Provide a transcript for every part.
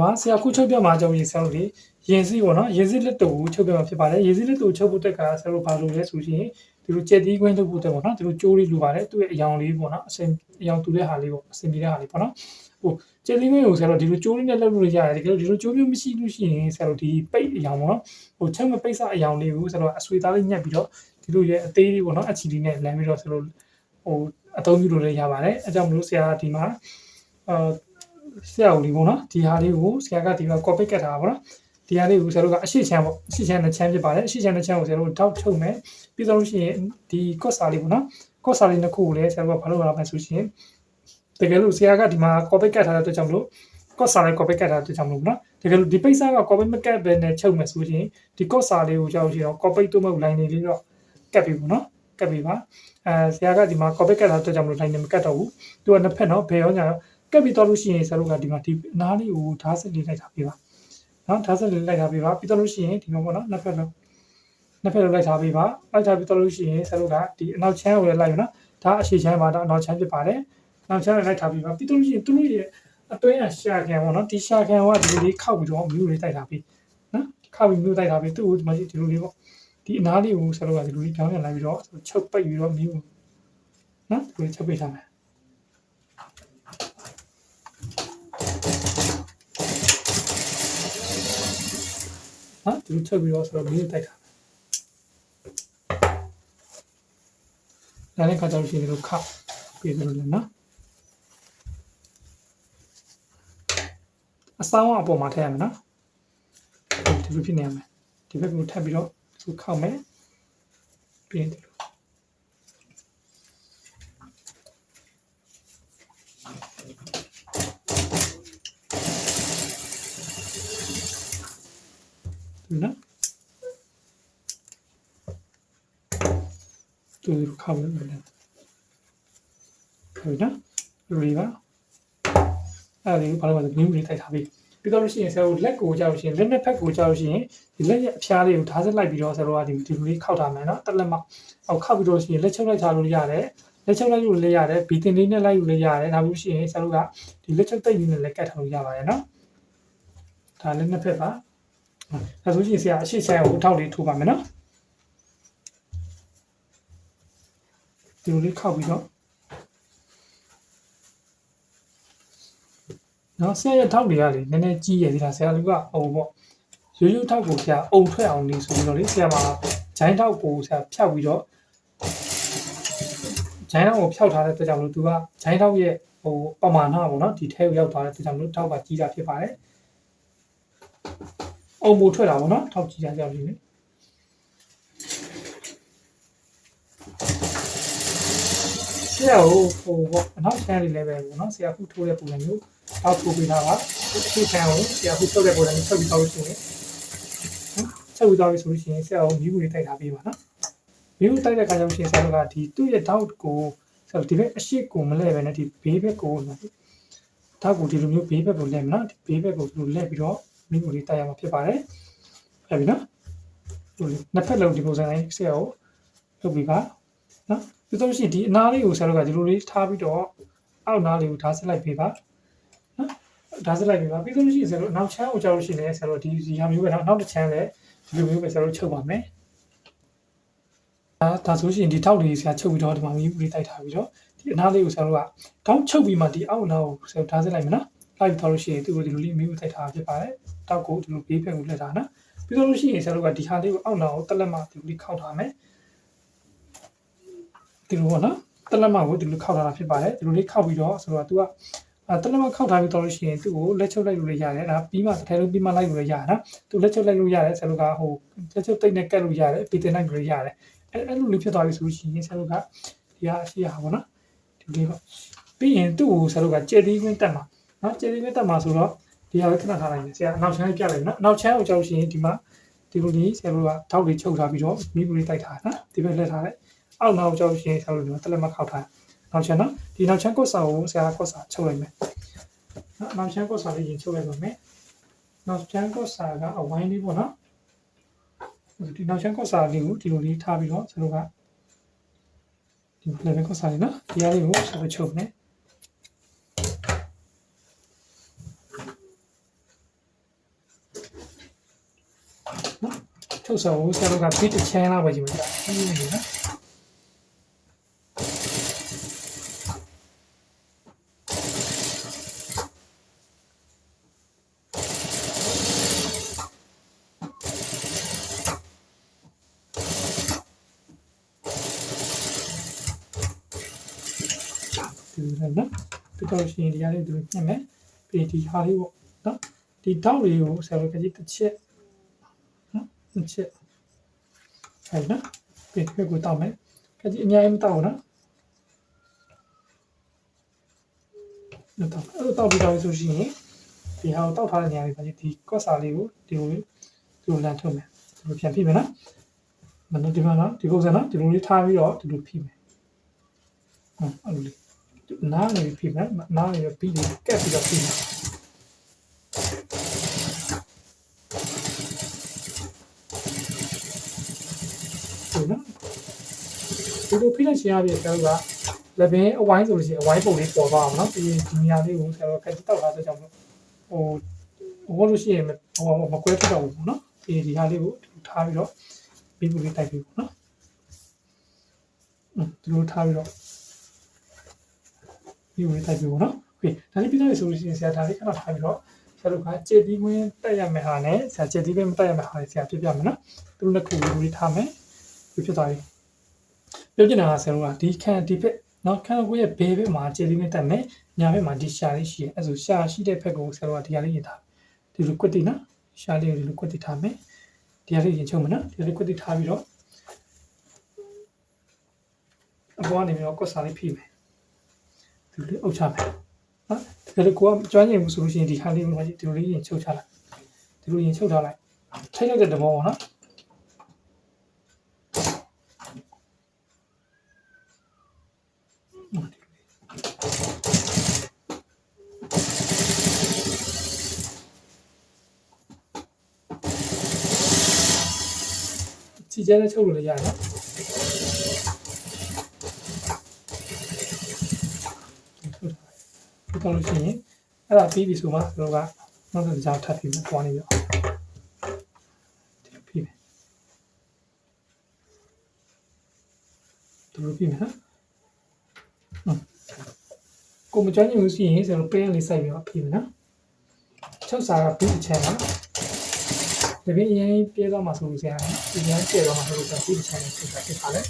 ပါဆရာခုချုပ်ပြမှာကြောင့်ရေဆရာတို့ဒီရင်စီပေါ့နော်ရင်စီလက်တူချုပ်ပြမှာဖြစ်ပါတယ်ရင်စီလက်တူချုပ်ဖို့တက်ကဆရာတို့ဘာလုပ်လဲဆိုရင်ဒီလိုကြက်သီးခွင်းလုပ်ဖို့တက်ပေါ့နော်ဒီလိုကြိုးလေးလိုပါတယ်သူ့ရဲ့အယောင်လေးပေါ့နော်အစင်အယောင်တူတဲ့ဟာလေးပေါ့အစင်ပြတဲ့ဟာလေးပေါ့နော်ဟိုကြက်သီးခွင်းကိုဆရာတို့ဒီလိုကြိုးလေးနဲ့လုပ်လို့ရတယ်တကယ်လို့ဒီလိုကြိုးမျိုးမရှိလို့ရှိရင်ဆရာတို့ဒီပိတ်အယောင်ပေါ့နော်ဟိုချုပ်မပိတ်စအယောင်လေးကိုဆရာတို့အဆွေသားလေးညှက်ပြီးတော့ဒီလိုရဲ့အသေးလေးပေါ့နော်အချီလေးနဲ့လမ်းပြီးတော့ဆရာတို့ဟိုအသုံးပြုလို့လည်းရပါတယ်အဲကြောင့်မလို့ဆရာဒီမှာဆရာဦးလေးပေါ့နော်ဒီဟာလေးကိုဆရာကဒီမှာ copy ကတ်ထားပါပေါ့နော်ဒီဟာလေးကိုဆရာတို့ကအရှိချမ်းပေါ့အရှိချမ်းနဲ့ချမ်းဖြစ်ပါတယ်အရှိချမ်းနဲ့ချမ်းကိုဆရာတို့ထောက်ချုပ်မယ်ပြီးတော့လို့ရှိရင်ဒီ cost စာလေးပေါ့နော် cost စာလေးနှစ်ခုကိုလည်းဆရာတို့ကဘာလို့လာမလဲဆိုရှင်တကယ်လို့ဆရာကဒီမှာ copy ကတ်ထားတဲ့အတွက်ကြောင့်မလို့ cost စာလေး copy ကတ်ထားတဲ့အတွက်ကြောင့်မလို့နော်တကယ်လို့ဒီပိတ်စာက copy မကတ်ဘဲနဲ့ချုပ်မယ်ဆိုရင်ဒီ cost စာလေးကိုကြောက်ရှိတော့ copy တို့မဟုတ် line လေးတော့ကတ်ပြီပေါ့နော်ကတ်ပြီပါဆရာကဒီမှာ copy ကတ်ထားတဲ့အတွက်ကြောင့်မလို့ line မကတ်တော့ဘူးသူကနှစ်ဖက်နော်ဘယ်ရောညာကပ်ပြီးတော့လို့ရှိရင်ဆရာတို့ကဒီမှာဒီနားလေးကိုဓာတ်စစ်လေးလိုက်ထားပေးပါနော်ဓာတ်စစ်လေးလိုက်ထားပေးပါပြီးတော့လို့ရှိရင်ဒီမှာပေါ့နော်နှစ်ဖက်လုံးလိုက်ထားပေးပါလိုက်ထားပြီးတော့လို့ရှိရင်ဆရာတို့ကဒီအနောက်ချမ်းကိုလည်းလိုက်ရနော်ဒါအရှေ့ချမ်းပါတော့အနောက်ချမ်းဖြစ်ပါတယ်နောက်ချမ်းလိုက်ထားပေးပါပြီးတော့လို့ရှိရင်သူတို့ရဲ့အတွင်းကရှာခံပေါ့နော်ဒီရှာခံကဒီလိုလေးခောက်ပြီးတော့မျိုးလေးတိုက်ထားပေးနော်ခောက်ပြီးမျိုးတိုက်ထားပေးသူ့ကိုဒီမှာဒီလိုလေးပေါ့ဒီအနားလေးကိုဆရာတို့ကဒီလိုလေးကြောင်းပြန်လိုက်ပြီးတော့ချုပ်ပိတ်ပြီးတော့မျိုးနော်ဒီလိုချုပ်ပိတ်ထားမယ်နော်ဒီလိုချုပ်ပြီးတော့ဆိုတော့မင်းတိုက်တာလည်းခါကြောက်ရှိတယ်လို့ခောက်ပြီးတယ်လို့နော်အဆောင်အပေါ်မှာထည့်ရမယ်နော်ဒီလိုဖြစ်နေရမယ်ဒီဘက်ကိုထပ်ပြီးတော့သူခောက်မယ်ပြီးရင်ဒီလိုနော်သူခောက်မယ်ဟုတ်နော်လူတွေပါအဲ့ဒီဘာလို့လဲမျိုးလေးတိုက်ထားပြီးပြီးတော့လို့ရှိရင်ဆရာတို့လက်ကိုကြောက်လို့ရှိရင်လက်နှစ်ဖက်ကိုကြောက်လို့ရှိရင်ဒီလက်ရဲ့အဖျားလေးကိုဓာတ်ဆက်လိုက်ပြီးတော့ဆရာတို့ကဒီလိုလေးခောက်ထားမယ်နော်တက်လက်မအောက်ခောက်ပြီးတော့ရှိရင်လက်ချုပ်လိုက်ထားလို့ရတယ်လက်ချုပ်လိုက်လို့လည်းရတယ်ဘီတင်လေးနဲ့လိုက်လို့လည်းရတယ်ဒါမျိုးရှိရင်ဆရာတို့ကဒီလက်ချုပ်တိတ်လေးနဲ့လည်းကတ်ထားလို့ရပါတယ်နော်ဒါလည်းနှစ်ဖက်ပါဒါဆိုရင်ဆရာအရှိဆိုင်ကိုထောက်လေးထိုးပါမယ်နော်ဒီလိုလေးခောက်ပြီးတော့နော်ဆရာရဲ့ထောက်တွေကလေနည်းနည်းကြီးရသေးတာဆရာလူကဟိုပေါ့ရိုးရိုးထောက်ကိုဆရာအုံထွက်အောင်နေဆိုပြီးတော့လေဆရာမှာဂျိုင်းထောက်ကိုဆရာဖြောက်ပြီးတော့ဂျိုင်းထောက်ကိုဖြောက်ထားတဲ့အတွက်ကြောင့်လို့သူကဂျိုင်းထောက်ရဲ့ဟိုပမာဏပေါ့နော်ဒီထဲကိုရောက်သွားတဲ့အတွက်ကြောင့်လို့ထောက်ကကြီးတာဖြစ်ပါတယ်အုံမို့ထွက်တာပေါ့နော်ထောက်ကြီးတာကြောင့်လေဆရာဟိုပေါ့အနောက်ချမ်းလေးလည်းပဲပေါ့နော်ဆရာခုထိုးတဲ့ပုံစံမျိုးထောက်ပို့ပေးတာပါဒီချမ်းကိုဆရာခုထုတ်တဲ့ပုံစံမျိုးထုတ်ပြီးတော့လို့ရှိရင်ချုပ်ပြီးတော့ဆိုလို့ရှိရင်ဆရာကိုမြူးလေးတိုက်ထားပေးပါနော်မြူးတိုက်တဲ့ခါကျလို့ရှိရင်ဆရာတို့ကဒီသူ့ရဲ့ထောက်ကိုဆရာဒီဘက်အရှိကိုမလဲပဲနဲ့ဒီဘေးဘက်ကိုထောက်ကိုဒီလိုမျိုးဘေးဘက်ကိုလဲမယ်နော်ဒီဘေးဘက်ကိုဒီလိုလဲပြီးတော့မြူးလေးတိုက်ရမှာဖြစ်ပါတယ်ဟုတ်ပြီနော်ဒီနှစ်ဖက်လုံးဒီပုံစံတိုင်းဆရာကိုလုပ်ပြီးပါနော်ပြီးတော့ရှိရင်ဒီအနားလေးကိုဆရာတို့ကဒီလိုလေးထားပြီးတော့အောက်နားလေးကိုဓာတ်ဆက်လိုက်ပေးပါနော်ဓာတ်ဆက်လိုက်ပေးပါပြီးတော့ရှိရင်ဆရာတို့နောက်ချမ်းကိုကြောက်လို့ရှိရင်ဆရာတို့ဒီဟာမျိုးပဲနောက်တစ်ချမ်းလည်းဒီလိုမျိုးပဲဆရာတို့ချုပ်ပါမယ်ဒါဆိုရှင်ဒီထောက်လေးဆရာချုပ်ပြီးတော့ဒီမှာမြူးလေးတိုက်ထားပြီးတော့ဒီအနားလေးကိုဆရာတို့ကတောင်းချုပ်ပြီးမှဒီအောက်အနားကိုဆရာတို့ဓာတ်ဆက်လိုက်မယ်နော်လိုက်ပြီးတော့လို့ရှိရင်သူ့ကိုဒီလိုလေးမြူးတိုက်ထားဖြစ်ပါတယ်တောက်ကိုဒီလိုဘေးဘက်ကိုလှည့်ထားနော်ပြီးတော့လို့ရှိရင်ဆရာတို့ကဒီဟာလေးကိုအောက်နားကိုတက်လက်မှဒီလိုလေးခောက်ထားမယ်ဒီလိုပေါ့နော်တက်လက်မှကိုဒီလိုခောက်ထားတာဖြစ်ပါတယ်ဒီလိုလေးခောက်ပြီးတော့ဆိုတော့ तू ကတက်လက်မှခောက်ထားပြီးတော့လို့ရှိရင်သူ့ကိုလက်ချုပ်လိုက်လို့လည်းရတယ်ဒါပြီးမှတစ်ထဲလုံးပြီးမှလိုက်လို့လည်းရတယ်နော် तू လက်ချုပ်လိုက်လို့ရတယ်ဆရာတို့ကဟိုလက်ချုပ်တိတ်နဲ့ကတ်လို့ရတယ်ပြီးတင်လိုက်လို့ရတယ်အဲ့လိုလေးဖြစ်သွားပြီဆိုလို့ရှိရင်ဆရာတို့ကဒီဟာအရှိရပါဘောနော်ဒီလေးပေါ့ပြီးရင်သူ့ကိုဆရာတို့ကကြက်သီးခွင်းတက်မှာနော်ကြက်သီးခွင်းတက်မှာဆိုတော့ဒီဟာပဲခဏထားလိုက်မယ်ဆရာနောက်ချမ်းပြလိုက်နော်နောက်ချမ်းကိုကြောက်လို့ရှိရင်ဒီမှာဒီလိုလေးဆရာတို့ကထောက်လေးချုပ်ထားပြီးတော့မိဘူးလေးတိုက်ထားနော်ဒီဘက်လက်ထားလိုက်အောက်နောက်ကြောက်လို့ရှိရင်ဆရာတို့ကတက်လက်မခောက်ထားနောက်ချမ်းနော်ဒီနောက်ချမ်းကော့စာကိုဆရာကော့စာချုပ်လိုက်မယ်နော်နောက်ချမ်းကော့စာလေးရင်ချုပ်လိုက်ပါမယ်နောက်ချမ်းကော့စာကအဝိုင်းလေးပေါ့နော်ဒီနောက်ချမ်းကော့စာလေးကိုဒီလိုလေးထားပြီးတော့ဆရာတို့ကဒီလေဘက်ကော့စာလေးနော်ဒီအားလေးကိုဆက်ချုပ်မယ် ထုတ်ဆော်ကိုဆရာတို့ကဘစ်တစ်ချမ်းလောက်ပဲကြည့်မှာကြာပြီးနေနော်ဒီလိုနော်ပြီးတော့ရှင်ဒီဟာလေးတို့ညှက်မယ်ပြီးဒီဟာလေးပေါ့နော်ဒီတောက်လေးကိုဆရာတို့ကကြည့်တစ်ချက်နော်တစ်ချက်အဲ့နော်ပြီးကိုတောက်မယ်ကကြည့်အများကြီးမတောက်ဘူးနော်တော့တောက်ပြီးတော့ဆိုရှင်ဒီဟာကိုတောက်ထားတဲ့နေရာလေးကကြည့်ဒီကော့စာလေးကိုဒီလိုလမ်းထုတ်မယ်ဒီလိုပြန်ဖိမယ်နော်မနဒီမှာနော်ဒီပုံစံနော်ဒီလိုလေးထားပြီးတော့ဒီလိုဖိမယ်အဲ့လိုလေးနားလေးဖိမယ်နားလေးပြီးပြီးကက်ပြီးတော့ဖိမယ်ဒီလိုဖိလိုက်ရှင်ရပြီကျွန်တော်ကလက်ပင်အဝိုင်းဆိုလို့ရှိရင်အဝိုင်းပုံလေးပေါ်သွားအောင်နော်ဒီနေရာလေးကိုကျွန်တော်ကက်တောက်ထားတဲ့ကြောင့်ဟိုလို့ရှိရင်မကွဲဖြစ်တော့ဘူးပေါ့နော်ဒီဟာလေးကိုထားပြီးတော့ပြီးပြီးတိုက်ပြီးပေါ့နော်ဒီလိုထားပြီးတော့ပြီးပြီးတိုက်ပြီးပေါ့နော်โอเคဒါလေးပြီးတော့ဆိုလို့ရှိရင်ဆရာဒါလေးခဏထားပြီးတော့ဆရာတို့ကကြက်သီးခွင်းတက်ရမယ်ဟာနဲ့ဆရာကြက်သီးခွင်းမတက်ရမယ်ဟာဆရာပြပြမယ်နော်သူတို့လက်ခုလေးထားမယ်ဒီဖြစ်သွားပြီပြောချင်တာကဆရာတို့ကဒီခံဒီဘက်နော်ခံကိုရဲ့ဘေးဘက်မှာကြက်သီးခွင်းတက်မယ်ညာဘက်မှာဒီရှာလေးရှိရဲအဲဆိုရှာရှိတဲ့ဘက်ကိုဆရာတို့ကဒီဟာလေးရင်ထားဒီလိုကွက်တိနော်ရှာလေးကိုဒီလိုကွက်တိထားမယ်ဒီဟာလေးရင်ချုပ်မယ်နော်ဒီလေးကွက်တိထားပြီးတော့အပေါ်ကနေပြီးတော့ကွက်စာလေးဖိမယ်ဒီလိုအုပ်ချမယ်နော်ဒီလိုကိုကကျွမ်းကျင်မှုဆိုလို့ရှိရင်ဒီဟာလေးကိုဒီလိုလေးရင်ချုပ်ချလိုက်ဒီလိုရင်ချုပ်ထားလိုက်ထိတ်လိုက်တဲ့သဘောပေါ့နော်ကြည်ကျဲနဲ့ချုပ်လို့လည်းရတယ်နော်ဒီတော့လို့ရှိရင်အဲ့ဒါပြီးပြီဆိုမှတို့ကနောက်တစ်ကြောင်ထပ်ပြီးပွားနေပြီဒီပြီးမယ်ဒီလိုပြီးမယ်နော်ကိုမကြွညင်လို့ရှိရင်ကျွန်တော်ပေးလေးစိုက်ပြီးတော့ပြီးမယ်နော်ချုပ်စာကပြီးတစ်ချက်နော်ဒီပြင်အရင်ပြေးသွားမှာဆိုလို့ဆရာဒီရင်ပြေးသွားမှာဆိုလို့ပြီးတစ်ချက်နဲ့ချုပ်တာဖြစ်ပါလေ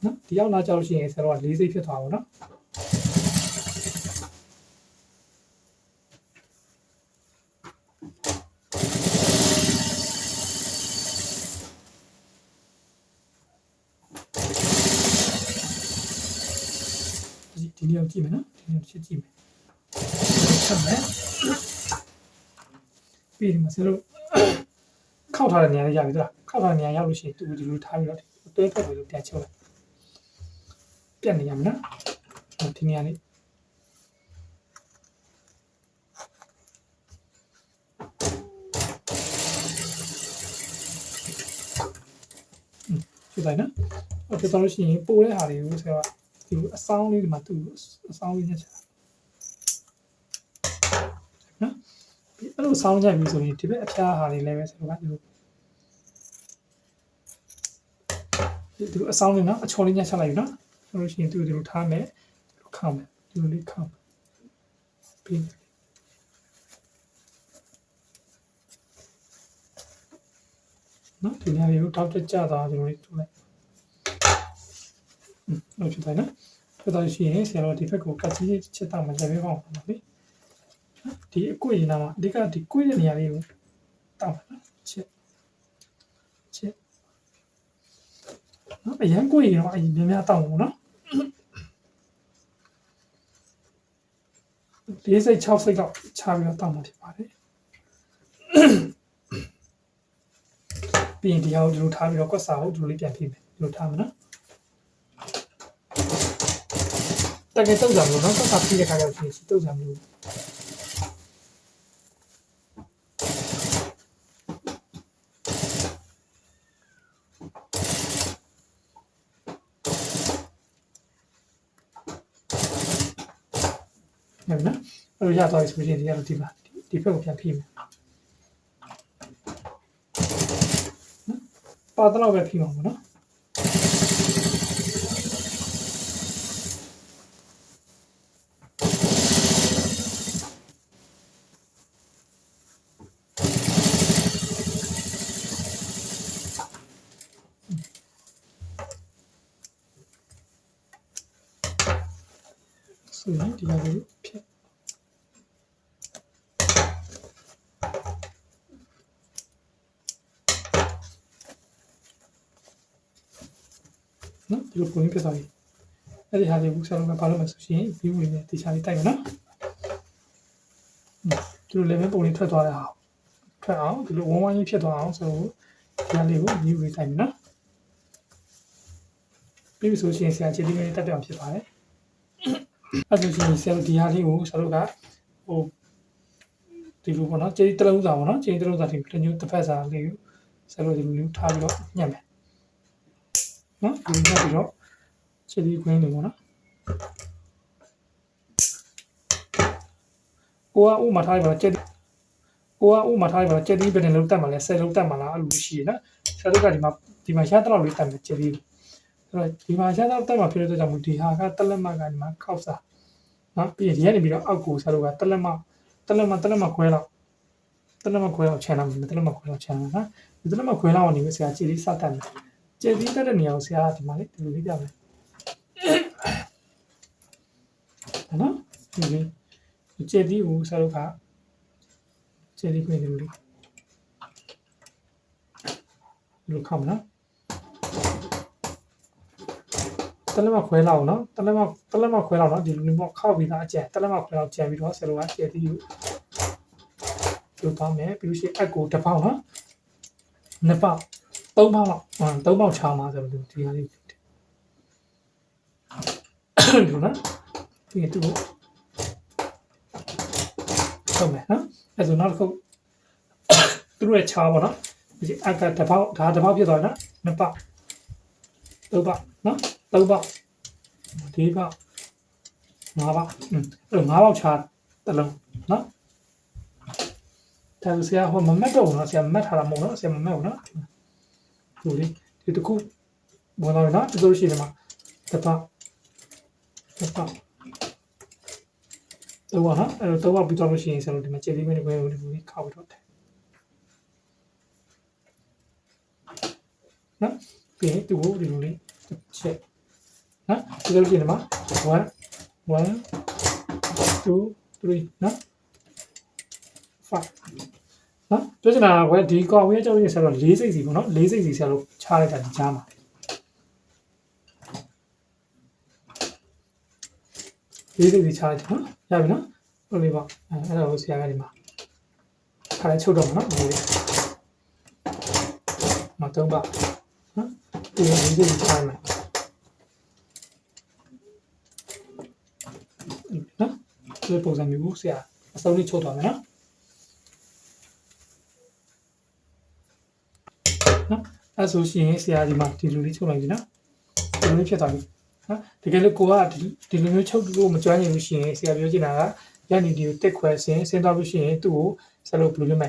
နော်ဒီရောက်လာကြလို့ရှိရင်ဆရာတို့က၄စိတ်ဖြစ်သွားပါတော့ဒီနေ့ကြည့်မယ်နော်ဒီနေ့ကြည့်မယ်ဆက်မယ်ပြီးဒီမှာဆရာတို့ခောက်ထားတဲ့နေရာလေးရပြီလားခောက်ထားတဲ့နေရာရောက်လို့ရှိရင်သူဒီလိုထားပြီးတော့တွဲဖက်ပြီးတော့ပြန်ချုပ်လိုက်ပြတ်နေရမယ်နော်ဒီနေရာလေးဖြစ်သွားနော်ဖြစ်သွားလို့ရှိရင်ပို့တဲ့ဟာတွေကိုဆရာကဒီအဆောင်လေးဒီမှာသူ့အဆောင်လေးညှက်ချတာနော်အဲ့လိုဆောင်းကြပြီဆိုရင်ဒီဘက်အဖျားဟာလေးလည်းပဲဆရာကဒီလိုအဆောင်လေးနော်အချော်လေးညှက်ချလိုက်ပြီနော်ဆိုလို့ရှိရင်သူဒီလိုထားမယ်ခောက်မယ်ဒီလိုလေးခောက်ပြီးနော်ဒီနေရာလေးကိုတောက်တက်ကြသွားဒီလိုလေးထုတ်လိုက်ဟုတ်ဖြစ်တယ်နော်ဖြစ်သွားရှိရင်ဆရာတို့ဒီဘက်ကိုကတ်ကြီးချက်တာမှလည်းပဲပေါ့နော်လေဒီအကွေးနာမှာအဓိကဒီကွေးတဲ့နေရာလေးကိုတောက်ပါနော်ချက်နော်အရင်ကွေးရင်တော့အရင်များများတောက်ဘူးနော်၄စိတ်6စိတ်တော့ချပြီးတော့တောက်မှဖြစ်ပါတယ်ပြီးရင်ဒီဟာကိုဒီလိုထားပြီးတော့ကွက်စာကိုဒီလိုလေးပြန်ဖိမယ်ဒီလိုထားမယ်နော်တကယ်တုတ်ကြမလို့နော်ကွက်စာဖိတဲ့ခါကျတော့ဒီတုတ်ကြမလို့ ဟုတ်ပြီနော်အဲ့လိုရသွားပြီဆိုရင်ဒီကတော့ဒီဘက်ကိုပြန်ဖိမယ်နော်ပါတော့ပဲဖိမှာပေါ့နော်ဆိုရင်ဒီလိုဖြစ်နော်ဒီလိုပုံပြသွားပြီအဲ့ဒီဟာလေးဘူးဆက်လို့ဘာလို့မဆိုရှင် view လေးနဲ့တခြားလေးတိုက်မယ်နော်ဒီလို level ပုံလေးထွက်သွားတဲ့ဟာထွက်အောင်ဒီလိုဝန်းဝန်းကြီးဖြစ်သွားအောင်ဆိုတော့ဒီဟာလေးကို view လေးတိုက်မယ်နော်ပြီးပြီဆိုရှင်ဆရာခြေလေးလေးတက်ပြောင်ဖြစ်ပါတယ်အဲ့ဒါဆိုရင်ဆရာတို့ဒီဟာလေးကိုဆရာတို့ကဟိုဒီလိုပေါ့နော်ခြေတလုံးစာပေါ့နော်ခြေတလုံးစာဒီတစ်မျိုးတစ်ဖက်စာလေးကိုဆရာတို့ဒီလိုထားပြီးတော့ညှက်မယ်နော်ဒီညှက်ပြီးတော့ခြေလေးခွင်းလေးပေါ့နော်ကိုကဥမာထားရပါခြေကိုကဥမာထားရပါခြေလေးဘယ်နဲ့လုံးတက်မှာလဲ10လုံးတက်မှာလားအဲ့လိုရှိရနော်ဆရာတို့ကဒီမှာရှားတော့လေးတက်မယ်ခြေလေးအဲ့တော့ဒီမှာရှားတော့တက်မှာဖြစ်တဲ့အတွက်ကြောင့်ဒီဟာကတက်လက်မကဒီမှာခောက်စားနော်ပြီးရင်ဒီကနေပြီးတော့အောက်ကိုဆရာတို့ကတက်လက်မခွဲလောက်တက်လက်မခွဲလောက်ချန်လာမယ်တက်လက်မခွဲလောက်ချန်လာနော်ဒီတက်လက်မခွဲလောက်ကနေဆရာခြေလေးစတက်မယ်ခြေလေးတက်တဲ့နေရာကိုဆရာဒီမှာလေးဒီလိုလေးပြမယ်နော်ဒီလေးခြေလေးကိုဆရာတို့ကခြေလေးခွဲဒီလိုလေးဒီလိုခောက်နော်တလက်မခွဲလောက်နော်တလက်မခွဲလောက်နော်ဒီလိုမျိုးခောက်ပြီးသားအကျန်တလက်မခွဲလောက်ကျန်ပြီးတော့ဆယ်လိုကကျဲတီးကိုလုပ်သွားမယ်ပြီးလို့ရှိရင်အက်ကိုတစ်ပေါက်နော်နှစ်ပေါက်သုံးပေါက်လောက်သုံးပေါက်ချာမှာဆိုတော့ဒီဟာလေးဒီလိုနော်ဒီတူကိုဆုံးမယ်နော်အဲဆိုနောက်တစ်ခုသူတို့ရဲ့ချာပေါ့နော်ဒီအက်ကတစ်ပေါက်ဒါတစ်ပေါက်ဖြစ်သွားနော်နှစ်ပေါက်သုံးပေါက်နော်3ပေါက်4ပေါက်5ပေါက်အဲ့5ပေါက်ချာတစ်လုံးနော်ဒါဆိုဆရာဟိုမမတ်တော့ဘူးနော်ဆရာမတ်ထားတာမဟုတ်နော်ဆရာမမတ်ဘူးနော်ဒီလေဒီတခုဘောတော့နော်ဒီလိုရှိတယ်မှာတစ်ပေါက်တော့နော်အဲ့တော့3ပေါက်ပြီးတော့လို့ရှိရင်ဆရာတို့ဒီမှာခြေလေးပဲဒီလိုခောက်ပြီးတော့တယ်နော်ပြီးရင်သူ့ကိုဒီလိုလေးချက်နော်ဒီလိုကြည့်နေမှာ1 2 3နော်5နော်ပြောချင်တာကဒီကောက်ဝဲကြောက်ရဆက်တော့4စိတ်စီပေါ့နော်4စိတ်စီဆက်လို့ချလိုက်တာဒီကြားမှာ4စိတ်စီချလိုက်တယ်နော်ရပြီနော်ဟုတ်လေးပေါ့အဲ့ဒါကိုဆရာကဒီမှာခါလေးချုပ်တော့မှာနော်ဒီလေးမတော့ပါနော်ဒီ4စိတ်စီချလိုက်မှာနော်ဒီပုံစံမျိုးကိုဆရာအစုံလေးချုပ်သွားမယ်နော်အဲ့ဆိုရှင်ဆရာဒီမှာဒီလိုလေးချုပ်လိုက်ပြီနော်ဒီလိုလေးဖြစ်သွားပြီနော်တကယ်လို့ကိုကဒီလိုမျိုးချုပ်လို့မကြွနိုင်လို့ရှိရင်ဆရာပြောချင်တာကရန်ဒီကိုတက်ခွဲဆင်းသွားလို့ရှိရင်သူ့ကိုဆက်လို့ဘယ်လိုလုပ်မလဲ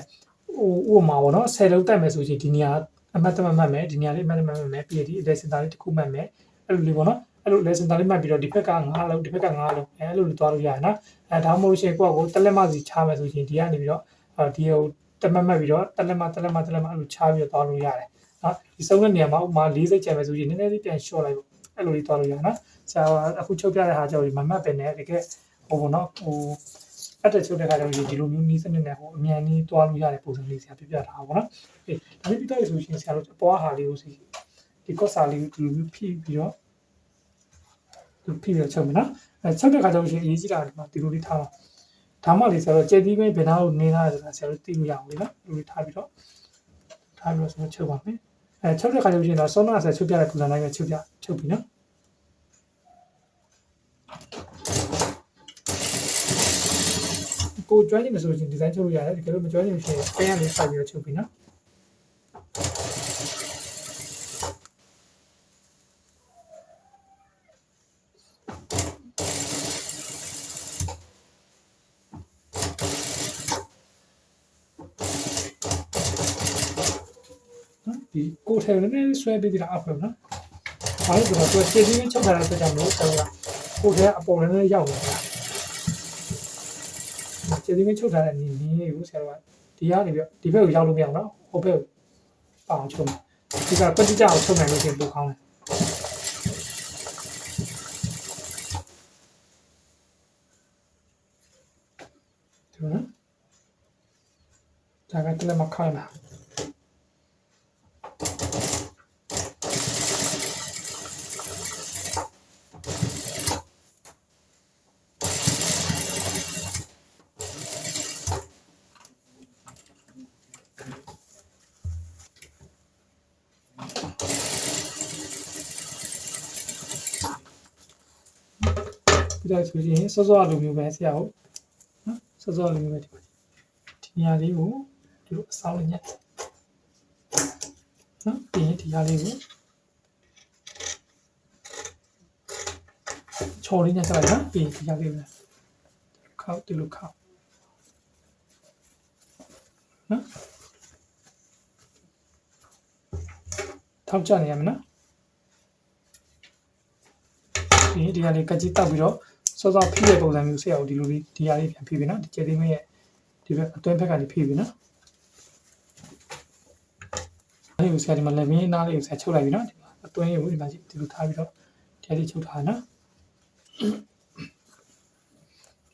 ဥပမာပေါ့နော်10လုံးတက်မယ်ဆိုရင်ဒီနေရာအမှတ်တမဲ့မှတ်မယ်ဒီနေရာလေးအမှတ်တမဲ့မှတ်မယ်ပြီးရင်ဒီ lesson သားလေးတစ်ခုမှတ်မယ်အဲ့လိုလေးပေါ့နော်အဲ့လို lesson သားလေးမှတ်ပြီးတော့ဒီဘက်က9လုံးဒီဘက်က9လုံးအဲ့လိုလေးသွားလို့ရတယ်နော်ဒါမှမဟုတ်ရှင်ကိုကတက်လက်မစီချမယ်ဆိုရင်ဒီကနေပြီးတော့ဒီဟိုတမတ်မှတ်ပြီးတော့တက်လက်မအဲ့လိုချပြီးတော့သွားလို့ရတယ်နော်ဒီစုံတဲ့နေရာမှာဥမာ4စိတ်ကျန်မယ်ဆိုရင်နည်းနည်းလေးပြန်လျှော့လိုက်ပေါ့အဲ့လိုလေးသွားလို့ရတယ်နော်ဆရာအခုချုပ်ပြတဲ့ဟာကြောင့်မမှတ်ပဲနဲ့တကယ်ဟိုပေါ့နော်ဟိုအဲ့တချုပ်တဲ့ခါကျတော့ဒီလိုမျိုးနီးစနစ်နဲ့ဟိုအမြန်နီးသွားလို့ရတဲ့ပုံစံလေးဆရာပြပြထားပါဘောနော်အေးဒါပြီးတော့ဆိုရှင်ဆရာတို့အပေါ်ဟာလေးကိုစီဒီကော့စာလေးကိုဒီလိုမျိုးဖိပြီးတော့ချုပ်မယ်နော်အဲချုပ်တဲ့ခါကျတော့ရှင်အရေးကြီးတာဒီမှာဒီလိုလေးထားပါဒါမှလေဆရာတို့ကြက်သီးပဲဘယ်နာကိုနေတာဆိုတာဆရာတို့သိလို့ရအောင်လေနော်ဒီလိုထားပြီးတော့ဆိုတော့ချုပ်ပါမယ်အဲချုပ်တဲ့ခါကျတော့ရှင်တော့စောနာဆရာချုပ်ပြတဲ့ပုံစံတိုင်းပဲချုပ်ပြီနော်ကိုကျွမ်းကျင်လို့ဆိုရင်ဒီဇိုင်းချုပ်လို့ရတယ်တကယ်လို့မကျွမ်းကျင်လို့ရှိရင်ပဲရနေစိုက်ပြီးတော့ချုပ်ပြီနော် ဒီကိုထဲနည်းနည်းဆွဲပေးတာအဖေနော်။ဘာလို့ဆိုတော့သူခြေစည်းချုပ်ထားတဲ့အတွက်ကြောင့်လို့ဆရာကကိုထဲအပေါ်နည်းနည်းရောက်နေတာ။ခြေစည်းချုပ်ထားတဲ့နည်းကိုဆရာကဒီကနေပြီးဒီဘက်ကိုရောက်လို့မရအောင်နော်။ဟိုဘက်ကိုပေါအောင်ချုပ်။ဒီကပတိကြအောင်ချုပ်နိုင်လို့ရှင်ပို့ကောင်းတယ်။ဒီနော်ဒါကတည်းကမခိုင်းလား။ဒီလိုဆိုရင်စောစောလိုမျိုးပဲဆရာဟုတ်နော်စောစောလိုမျိုးပဲဒီနေရာလေးကိုဒီလိုအစားလေးညက်နော်ပြီးရင်ဒီနေရာလေးကိုချော်လေးညက်ဆက်လိုက်နော်ပြီးဒီနေရာလေးကိုခောက်ဒီလိုခောက်နော်ထောက်ကြနေရမယ်နော်ဒီဟာလေးကကြည့်တောက်ပြီးတော့စောစောဖိတဲ့ပုံစံမျိုးဆရာကိုဒီလိုလေးဒီဟာလေးပြန်ဖိပြီနော်ဒီကျဲသေးမရဲ့ဒီဘက်အတွင်းဘက်ကနေဖိပြီနော်အဲ့ဒီဆရာဒီမှာလက်မင်းနားလေးကိုဆရာချုပ်လိုက်ပြီနော်ဒီမှာအတွင်းကိုဒီမှာဒီလိုထားပြီးတော့ဒီဟာလေးချုပ်ထားနော်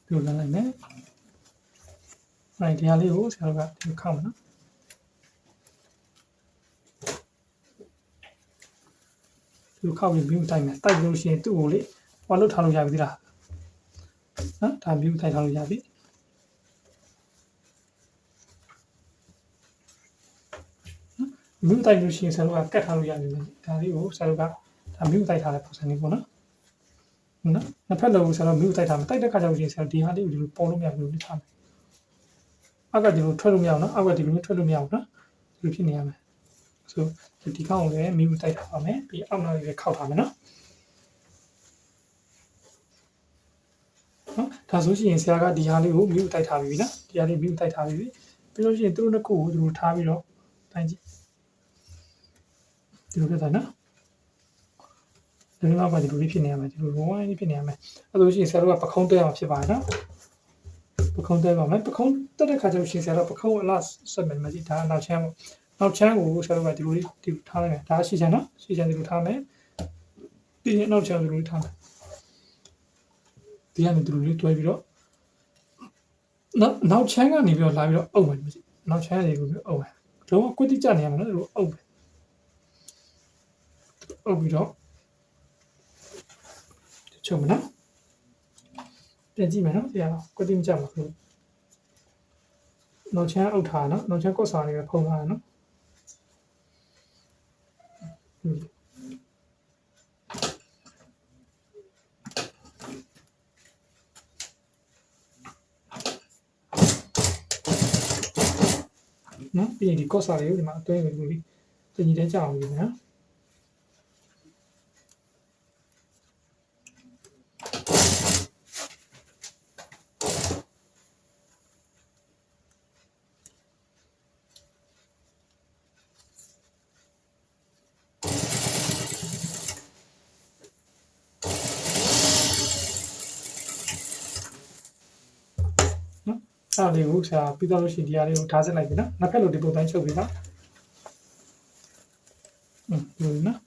ဒီလိုလိုက်မယ်အဲ့ဒီဟာလေးကိုဆရာကဒီခောက်မယ်နော်ဒီခောက်ပြီးမြူတိုက်မယ်တိုက်လို့ရှိရင်သူ့ကိုလေဟောလို့ထားလို့ရပြီလားနော်ဒါမြူတိုက်ထားလို့ရပြီမြူတိုက်လို့ရှိရင်ဆရာတို့ကကတ်ထားလို့ရပြီဒါလေးကိုဆရာတို့ကဒါမြူတိုက်ထားတဲ့ပုံစံလေးပေါ့နော်နှစ်ဖက်လုံးဆရာတို့မြူတိုက်ထားမယ်တိုက်တဲ့ခါကျလို့ရှိရင်ဆရာတို့ဒီဟာလေးကိုဒီလိုပေါ်လို့မရဘူးလို့ထားမယ်အောက်ကဒီလိုထွက်လို့မရအောင်နော်အောက်ကဒီလိုမျိုးထွက်လို့မရအောင်နော်ဒီလိုဖြစ်နေရမယ်ဆိုဒီကောင်ကိုလည်းမြူတိုက်ထားပါမယ်ပြီးအောက်နောက်လေးလည်းခောက်ထားမယ်နော်ဒါဆိုရင်ဆရာကဒီဟာလေးကိုမြူတိုက်ထားပြီနော်ဒီဟာလေးမြူတိုက်ထားပြီပြီးလို့ရှိရင်သူတို့နှစ်ခုကိုဒီလိုထားပြီးတော့တိုင်းကြည့်ဒီလိုဖြစ်သွားနော်ဒီလိုတော့ပါဒီလိုလေးဖြစ်နေရမယ်ဒီလိုဝိုင်းလေးဖြစ်နေရမယ်အဲဆိုရှင်ဆရာတို့ကပခုံးတက်အောင်ဖြစ်ပါတယ်နော်ပခုံးတက်ပါမယ်ပခုံးတက်တဲ့ခါကျလို့ရှင်ဆရာတို့ပခုံးအလားဆက်မယ်မကြည့်ဒါနောက်ချမ်းပေါ့နောက်ချမ်းကိုဆရာတို့ကဒီလိုလေးဒီထားလိုက်မယ်ဒါရှေ့ချမ်းနော်ရှေ့ချမ်းဒီလိုထားမယ်ပြီးရင်နောက်ချမ်းဒီလိုထားမယ်ဒီကနေဒီလိုလေးတွဲပြီးတော့နောက်ချမ်းကနေပြီးတော့လာပြီးတော့အုပ်မယ်မကြည့်နောက်ချမ်းလေးကိုပြီးအုပ်မယ်လုံးဝကွတ်တိကျနေရမယ်နော်ဒီလိုအုပ်မယ်အုပ်ပြီးတော့ချုပ်မနော်ပြန်ကြည့်မယ်နော်ဆရာကွတ်တိမကြပါဘူးနောက်ချမ်းအုပ်ထားနော်နောက်ချမ်းကော့စာလေးပဲဖုံးထားနော်နော်ပြီးရင်ဒီကော့စာလေးကိုဒီမှာအတွင်းကိုဒီလိုတင်ကြီးတဲ့ကြအောင်လုပ်နော်အဲ့လေးကိုဆရာပြီးတော့လို့ရှိရင်ဒီဟာလေးကိုထားစစ်လိုက်ပြီနော်နှစ်ဖက်လို့ဒီပုံတိုင်းချုပ်ပြီနော်ဒီနော်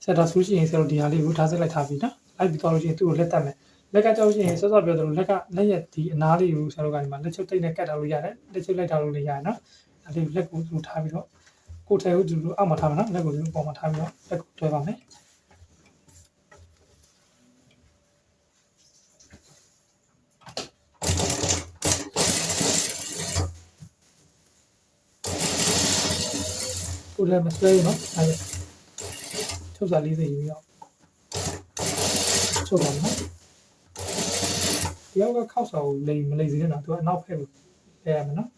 ဆက်တာဆိုလို့ရှိရင်ဆရာတို့ဒီဟာလေးကိုထားစစ်လိုက်ထားပြီနော်လိုက်ပြီးတော့လို့ရှိရင်သူ့ကိုလက်တက်မယ်လက်ကကြောက်ရှိရင်စောစောပြောသလိုလက်ရက်ဒီအနားလေးကိုဆရာတို့ကဒီမှာလက်ချုပ်တိတ်နဲ့ကတ်ထားလို့ရတယ်လက်ချုပ်လိုက်ထားလို့လည်းရတယ်နော်အဲ့ဒီလက်ကိုသူထားပြီးတော့ကိုယ်ထဲကိုဒီလိုအောက်မှာထားမယ်နော်လက်ကိုဒီလိုပေါ်မှာထားပြီးတော့လက်ကိုတွဲပါမယ်ကိုလည်းမဆွဲဘူးနော်အဲ့ချုပ်စာ40ယူပြီးတော့ချုပ်ပါမယ်ဒီအောက်ကခောက်စာကိုလိမ်မလိမ်စေနဲ့နော်သူကအနောက်ဖက်ကိုလဲရမယ်နော်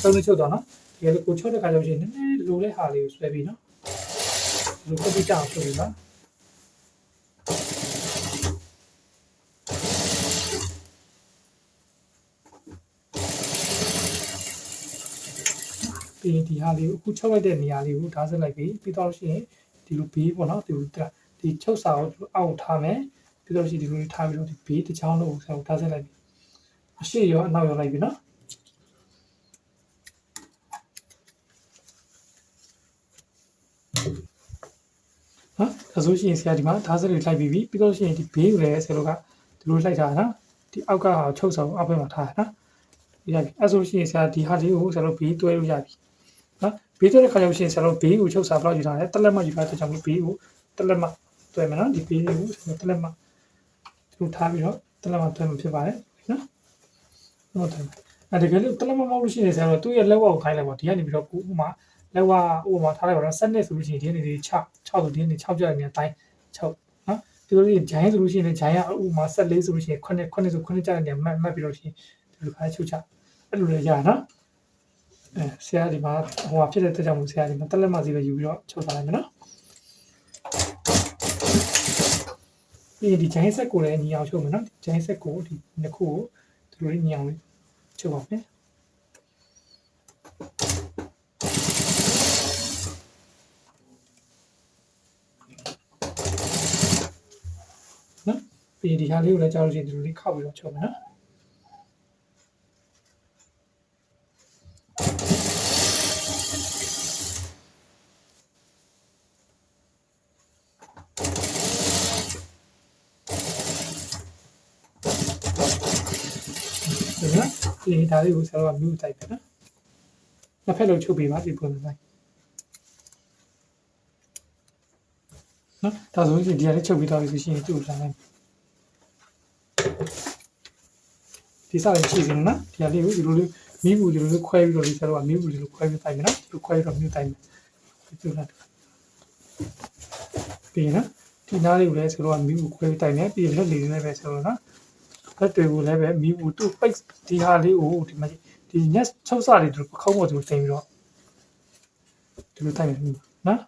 သုံးလို့ချုပ်တော့နော်ဒီလိုကိုချုပ်တဲ့ခါကျတော့နည်းနည်းလိုတဲ့ဟာလေးကိုဆွဲပြီးနော်ဒီလိုပြတ်ပြတ်အောင်ချုပ်ပြီးပါ ပြီးရင်ဒီဟာလေးကိုအခုချုပ်လိုက်တဲ့နေရာလေးကိုဓာတ်ဆက်လိုက်ပြီးတော့ရှိရင်ဒီလိုဘေးပေါ့နော်ဒီချုပ်စာကိုအောက်ထားမယ်ပြီးတော့ရှိဒီလိုထားပြီးတော့ဒီဘေးတစ်ချောင်းလုံးကိုဓာတ်ဆက်လိုက်ပြီးအရှိရောအနောက်ရောလိုက်ပြီနော်ဒါဆိုရှင်ဆရာဒီမှာဓာတ်ဆက်လေးလိုက်ပြီးတော့ရှင်ဒီဘေးကိုလည်းဆရာတို့ကဒီလိုလိုက်ထားတာဒီအောက်ကချုပ်စာကိုအောက်ဘက်မှာထားတာနော်ရပြီအဲ့ဆိုရှင်ဆရာဒီဟာလေးကိုဆရာတို့ဘေးတွဲလို့ရပြီနော်ဘေးတွဲတဲ့ခါကျလို့ရှင်ဆရာတို့ဘေးကိုချုပ်စာဘယ်လောက်ယူထားလဲတက်လက်မှယူထားတဲ့ကြောင့်ဘေးကိုတက်လက်မှတွဲမယ်နော်ဒီဘေးလေးကိုတက်လက်မှဒီလိုထားပြီးတော့တက်လက်မှတွဲမှာဖြစ်ပါတယ်နော်ဟုတ်တယ်အဲ့ဒီကလေးတက်လက်မှမဟုတ်လို့ရှိရင်ဆရာတို့သူ့ရဲ့လက်ဝါးကိုခိုင်းလိုက်ပါဒီကနေပြီးတော့ကိုဥမာလက်ဝါးဥမာထားလိုက်ပါတော့7နှစ်ဆိုလို့ရှိရင်ဒီကနေ6ဆိုဒီကနေ6ကြိုက်နေတိုင်း6နော်ဒီလိုကြီးဂျိုင်းဆိုလို့ရှိရင်ဂျိုင်းကဥမာ14ဆိုလို့ရှိရင်9ဆို9ကြိုက်နေမှတ်ပြီးတော့ရှိရင်ဒီလိုခါချုပ်ချအဲ့လိုလည်းရနော်ဆရာဒီမှာဟိုဖြစ်တဲ့တက်ကြောင်ဆရာဒီမှာတက်လက်မှစီပဲယူပြီးတော့ချုပ်ထားလိုက်မယ်နော်ဒီဂျိုင်းဆက်ကိုလည်းညီအောင်ချုပ်မယ်နော်ဂျိုင်းဆက်ကိုဒီနှစ်ခုကိုဒီလိုညီအောင်ချုပ်ပါမယ်နော်ပြီးဒီဟာလေးကိုလည်းကြားလို့ရှိရင်ဒီလိုလေးခောက်ပြီးတော့ချုပ်မယ်နော်ဒီဒါလေးကိုဆရာတို့ကမြူတိုက်ပဲနော်နှစ်ဖက်လုံးချုပ်ပေးပါဒီပုံစံတိုင်းနော်ဒါဆိုရင်ဒီဟာလေးချုပ်ပြီးတော့ဆိုရှင်သူ့လာလိုက်ဒီစားလေးရှိစင်းနော်ဒီဟာလေးကိုဒီလိုလေးမိဘူးဒီလိုလေးခွဲပြီးတော့ဒီဆရာတို့ကမိဘူးဒီလိုခွဲပြီးတိုက်မယ်နော်ဒီလိုခွဲပြီးတော့မြူတိုက်မယ်သူ့လာပြီးနော်ဒီနားလေးကိုလည်းဆရာတို့ကမိဘူးခွဲပြီးတိုက်မယ်ပြီးလက်လေးနဲ့ပဲဆရာတို့နော်လက်တွေကိုလည်းပဲမိဘူးသူ့ပိတ်ဒီဟာလေးကိုဒီမှာဒီညက်ချုပ်စားလေးတို့ပခုံးပေါ်သူတင်ပြီးတော့ဒီလိုတိုက်မယ်နော်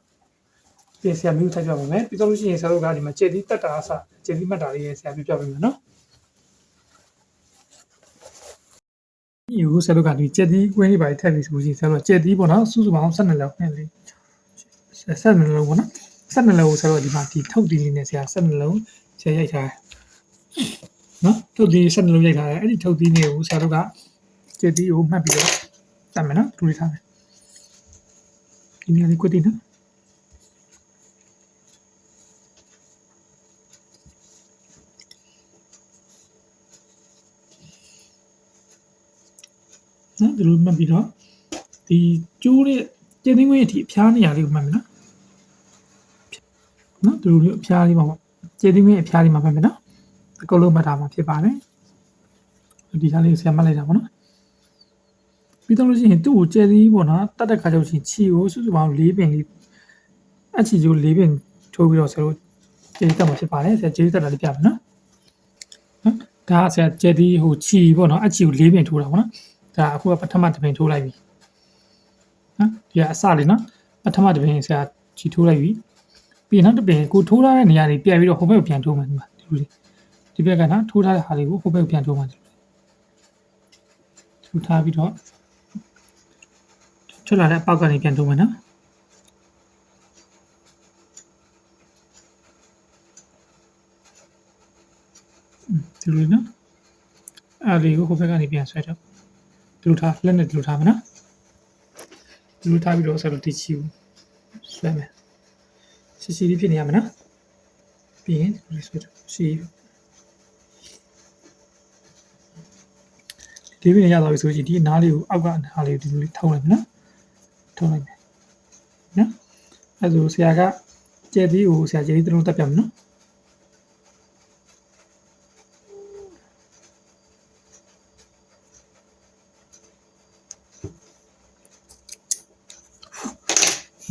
ပြင်ဆရာမျိုးထိုက်ပြပါမယ်ပြီးတော့လို့ရှိရင်ဆရာတို့ကဒီမှာကျက်သီးတက်တာအစကျက်သီးမှတ်တာလေးဆရာပြပြပေးမယ်နော်ဒီကိုဆရာတို့ကဒီကျက်သီးကွင်းလေးပါထည့်ပြီးဆိုလို့ရှိရင်ဆရာတို့ကျက်သီးပေါ့နော်စုစုပေါင်း12လောက်နဲ့လေ12လုံးပေါ့နော်12လုံးကိုဆရာတို့ဒီမှာဒီထုတ်သီးလေးနဲ့ဆရာ12လုံးဆရာရိုက်ထားတယ်နော်ထုတ်သီး12လုံးရိုက်ထားတယ်အဲ့ဒီထုတ်သီးလေးကိုဆရာတို့ကကျက်သီးကိုမှတ်ပြီးတော့တတ်မယ်နော်တူလေးထားမယ်ဒီနေရာလေးကွက်တည်နော်နော်ဒီလိုမှတ်ပြီးတော့ဒီကျိုးတဲ့ကျင်းသိန်းခွင်းအထိအဖျားနေရာလေးကိုမှတ်မယ်နော်ဒီလိုအဖျားလေးပါပေါ့ကျင်းသိန်းခွင်းအဖျားလေးမှာမှတ်မယ်နော်အကုန်လုံးမှတ်တာမှာဖြစ်ပါတယ်ဒီဟာလေးကိုဆရာမှတ်လိုက်တာပေါ့နော်ပြီးတော့လို့ရှိရင်သူ့ကိုကျဲသီးပေါ့နော်တတ်တဲ့ခါကျလို့ရှိရင်ခြီကိုစုစုပေါင်း4ပင်လေးအခြီကျိုး4ပင်ထိုးပြီးတော့ဆရာတို့ကျဲသီးတက်မှာဖြစ်ပါတယ်ဆရာကျဲသီးတက်တာလေးပြမယ်နော်ဒါဆရာကျဲသီးဟိုခြီပေါ့နော်အခြီကို4ပင်ထိုးတာပေါ့နော်ဒါအခုကပထမတစ်ပင်ထိုးလိုက်ပြီနော်ဒီကအစလေးနော်ပထမတစ်ပင်ဆရာခြီထိုးလိုက်ပြီပြီးနောက်တစ်ပင်ကိုထိုးထားတဲ့နေရာတွေပြပြီးတော့ဟိုဘက်ကိုပြန်ထိုးမှဒီမှာဒီလိုလေးဒီဘက်ကနော်ထိုးထားတဲ့ဟာလေးကိုဟိုဘက်ကိုပြန်ထိုးမှထိုးထားပြီးတော့ထွက်လာတဲ့အပေါက်ကနေပြန်ထိုးမှနော်ဒီလိုနော်အဲ့လေးကိုဟိုဘက်ကနေပြန်ဆွဲတော့ဒီလိုထားလက်နဲ့ဒီလိုထားမယ်နော်ဒီလိုထားပြီးတော့ဆက်လို့တီချီကိုဆွဲမယ်စီလေးဖြစ်နေရမယ်နော်ပြီးရင်ဒီလိုဆွဲတော့စီဒီပြင်းရသွားပြီဆိုရင်ဒီအနားလေးကိုအောက်ကအနားလေးကိုဒီလိုလေးထုံးလိုက်မယ်နော်ထုံးလိုက်မယ်နော်အဲ့ဒါဆိုဆရာကကျဲသီးကိုဆရာကျဲသီးတစ်လုံးတက်ပြမယ်နော်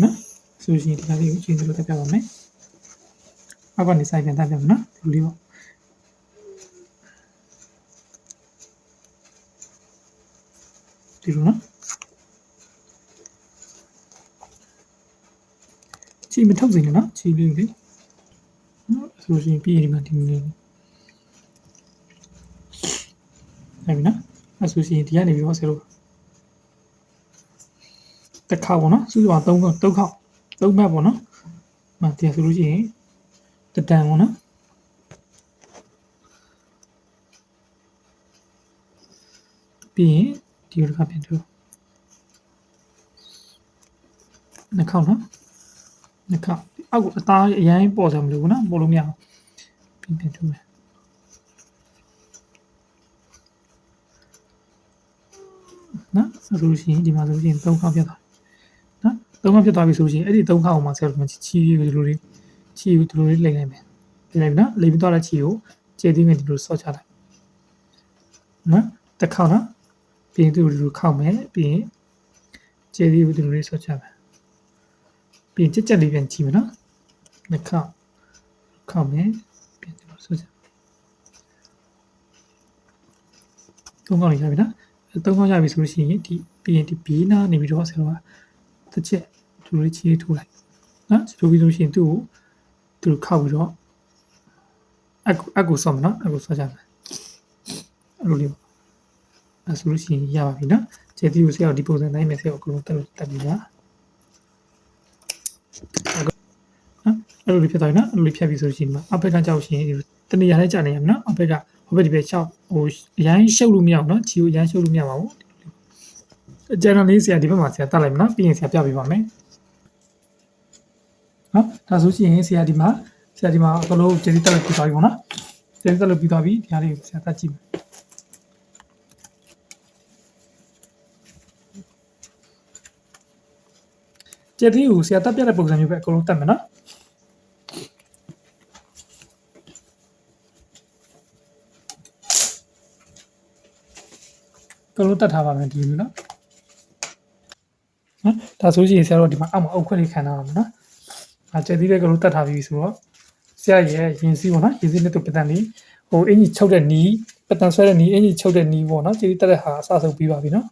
နော်ဆိုရင်ဒီလေးကိုကျင်းသလိုတက်ပြပါမယ်အောက်ကနေစိုက်ပြန်တက်ပြမယ်နော်ဒီလိုလေးပေါ့ဒီလိုနော်ချီမထုတ်စေနဲ့နော်ချီလေးလေနော်ဆိုရင်ပြီးရင်ဒီမှာဒီလေးအဲ့ပြီနော်အဲ့ဆိုရင်ဒီကနေပြီးတော့ဆရာတို့ တစ်ခေါက်ပေါ့နော်စုစုပေါင်း3ခေါက်3မှတ်ပေါ့နော်မှန်တယ်ဆိုလို့ရှိရင်တတန်ပေါ့နော်ပြီးရင်ဒီလိုတစ်ခါပြန်ထိုးနှစ်ခေါက်နော်နှစ်ခေါက်အောက်ကိုအသားအရင်ပေါ်စရာမလိုဘူးနော်ပေါ်လို့မရအောင်ပြန်ထိုးမယ်နော်ဆိုလို့ရှိရင်ဒီမှာဆိုလို့ရှိရင်3ခေါက်ပြတ်သွားနော်3ခေါက်ပြတ်သွားပြီဆိုလို့ရှိရင်အဲ့ဒီ3ခေါက်မှာဆက်လို့ချီဒီလိုလေးချီကိုဒီလိုလေးလိမ့်လိုက်မယ်လိမ့်လိုက်နော်လိမ့်ပြီးသွားတဲ့ချီကိုကျေးသေးငယ်ဒီလိုဆော့ချလိုက်နော်တစ်ခေါက်နော်ပြီးရင်ဒီလိုခောက်မယ်ပြီးရင်ကျေးသေးကိုဒီလိုလေးဆော့ချမယ်ပြီးရင်ကြက်လေးပြန်ချီမယ်နော်နှစ်ခေါက်ခောက်မယ်ပြီးဒီလိုဆော့ချ3ခေါက်လေးရပြီနော်3ခေါက်ရပြီဆိုလို့ရှိရင်ဒီပြီးရင်ဒီဘီနာနေပြီးတော့ဆရာကတစ်ချက်ဒီလိုလေးချီထိုးလိုက်နော်ထိုးပြီးလို့ရှိရင်သူ့ကိုသူခောက်ပြီးတော့အကူဆော့မယ်နော်အကူဆော့ချမယ်အဲ့လိုလေးအဲ့ဆိုလို့ရှိရင်ရပါပြီနော်ကျေးဇူးကိုဆရာဒီပုံစံတိုင်းနဲ့ဆရာကိုအကုန်လုံးတက်ပြီးပါအဲ့လိုလေးဖြစ်သွားပြီနော်အဲ့လိုလေးဖြတ်ပြီးဆိုလို့ရှိရင်အဘက်ကကြောက်ရှင်တနေရာနဲ့ကြာနေရမယ်နော်အဘက်ကဟိုဘက်ဒီဘက်ရှောက်ဟိုအရန်ရှုပ်လို့မရအောင်နော်ချီကိုအရန်ရှုပ်လို့မရပါဘူးအကျဉ်းလေးဆရာဒီဘက်မှာဆရာတက်လိုက်မယ်နော်ပြီးရင်ဆရာပြပေးပါမယ်နော်ဒါဆိုရှင်ဆရာဒီမှာအကုန်လုံးကျေးဇူးတက်လို့ပြီးသွားပြီပေါ့နော်ကျေးဇူးတက်လို့ပြီးသွားပြီဒီဟာလေးကိုဆရာတက်ကြည့်မယ်ကျေးဇူးကိုဆရာတက်ပြတဲ့ပုံစံမျိုးပဲအကုန်လုံးတက်မယ်နော်အကုန်လုံးတက်ထားပါမယ်ဒီလိုနော်ဒါဆိုရင်ဆရာတို့ဒီမှာအောက်မှာအုပ်ခွက်လေးခံထားအောင်နော်ကျေးဇူးလည်းအကုန်လုံးတက်ထားပြီဆိုတော့ဆရာရဲ့ရင်စီးပေါ့နော်ရင်စီးနဲ့တူပတန်လေးဟိုအင်ကြီးချုပ်တဲ့နီးပတန်ဆွဲတဲ့နီးအင်ကြီးချုပ်တဲ့နီးပေါ့နော်ကျေးဇူးတက်တဲ့ဟာအစဆုံးပြီးပါပြီနော်